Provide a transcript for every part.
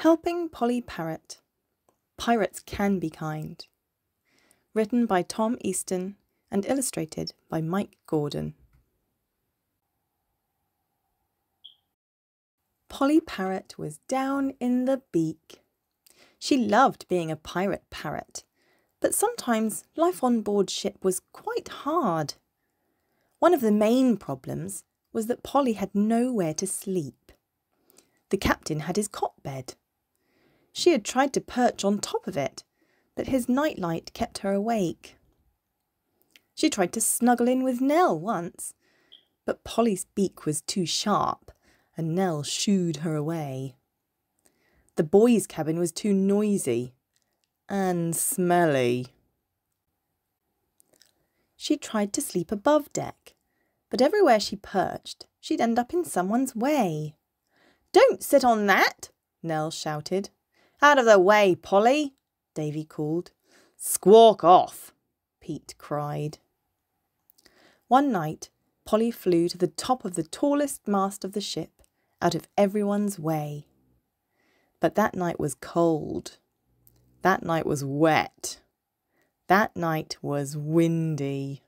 Helping Polly Parrot. Pirates Can Be Kind. Written by Tom Easton and illustrated by Mike Gordon. Polly Parrot was down in the beak. She loved being a pirate parrot, but sometimes life on board ship was quite hard. One of the main problems was that Polly had nowhere to sleep. The captain had his cot bed. She had tried to perch on top of it, but his nightlight kept her awake. She tried to snuggle in with Nell once, but Polly's beak was too sharp, and Nell shooed her away. The boys' cabin was too noisy and smelly. She tried to sleep above deck, but everywhere she perched, she'd end up in someone's way. "Don't sit on that!" Nell shouted. "Out of the way, Polly!" Davy called. "Squawk off!" Pete cried. One night, Polly flew to the top of the tallest mast of the ship, out of everyone's way. But that night was cold. That night was wet. That night was windy.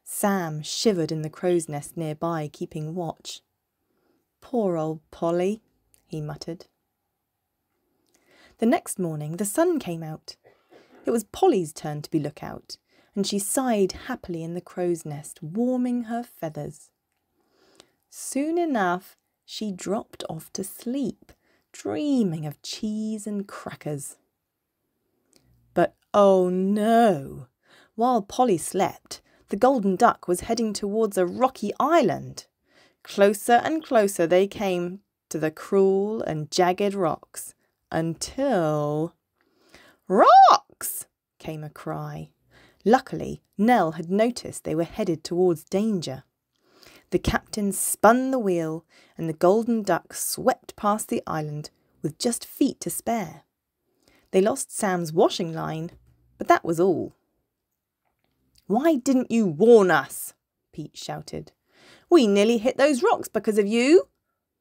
Sam shivered in the crow's nest nearby, keeping watch. "Poor old Polly," he muttered. The next morning the sun came out. It was Polly's turn to be lookout, and she sighed happily in the crow's nest, warming her feathers. Soon enough she dropped off to sleep, dreaming of cheese and crackers. But oh no! While Polly slept, the golden duck was heading towards a rocky island. Closer and closer they came to the cruel and jagged rocks, until... "Rocks!" came a cry. Luckily, Nell had noticed they were headed towards danger. The captain spun the wheel, and the golden duck swept past the island with just feet to spare. They lost Sam's washing line, but that was all. "Why didn't you warn us?" Pete shouted. "We nearly hit those rocks because of you,"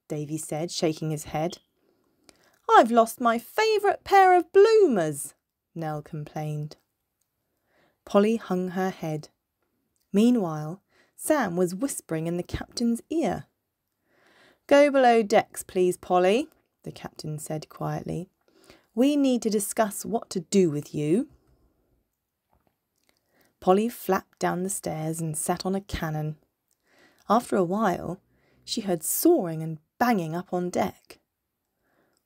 Davy said, shaking his head. "I've lost my favourite pair of bloomers," Nell complained. Polly hung her head. Meanwhile, Sam was whispering in the captain's ear. "Go below decks, please, Polly," the captain said quietly. "We need to discuss what to do with you." Polly flapped down the stairs and sat on a cannon. After a while, she heard sawing and banging up on deck.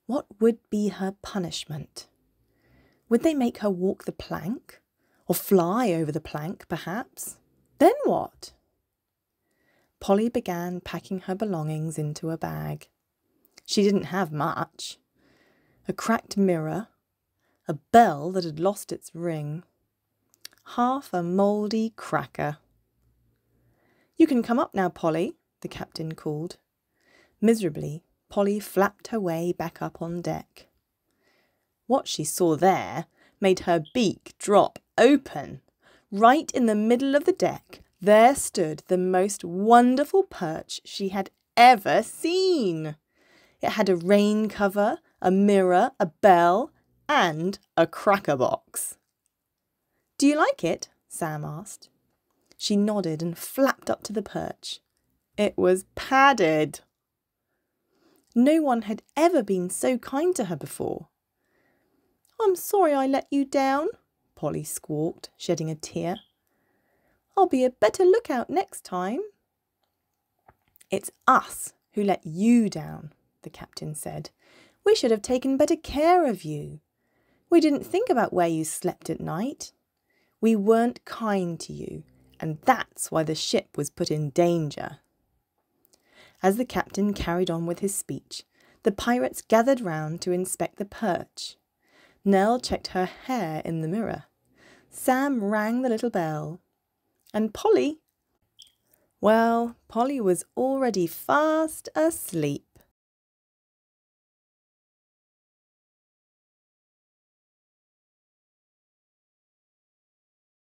What would be her punishment? Would they make her walk the plank? Or fly over the plank, perhaps? Then what? Polly began packing her belongings into a bag. She didn't have much. A cracked mirror, a bell that had lost its ring, half a mouldy cracker. "You can come up now, Polly," the captain called. Miserably, Polly flapped her way back up on deck. What she saw there made her beak drop open. Right in the middle of the deck, there stood the most wonderful perch she had ever seen. It had a rain cover, a mirror, a bell, and a cracker box. "Do you like it?" Sam asked. She nodded and flapped up to the perch. It was padded. No one had ever been so kind to her before. "I'm sorry I let you down," Polly squawked, shedding a tear. "I'll be a better lookout next time." "It's us who let you down," the captain said. "We should have taken better care of you. We didn't think about where you slept at night. We weren't kind to you, and that's why the ship was put in danger." As the captain carried on with his speech, the pirates gathered round to inspect the perch. Nell checked her hair in the mirror. Sam rang the little bell. And Polly? Well, Polly was already fast asleep.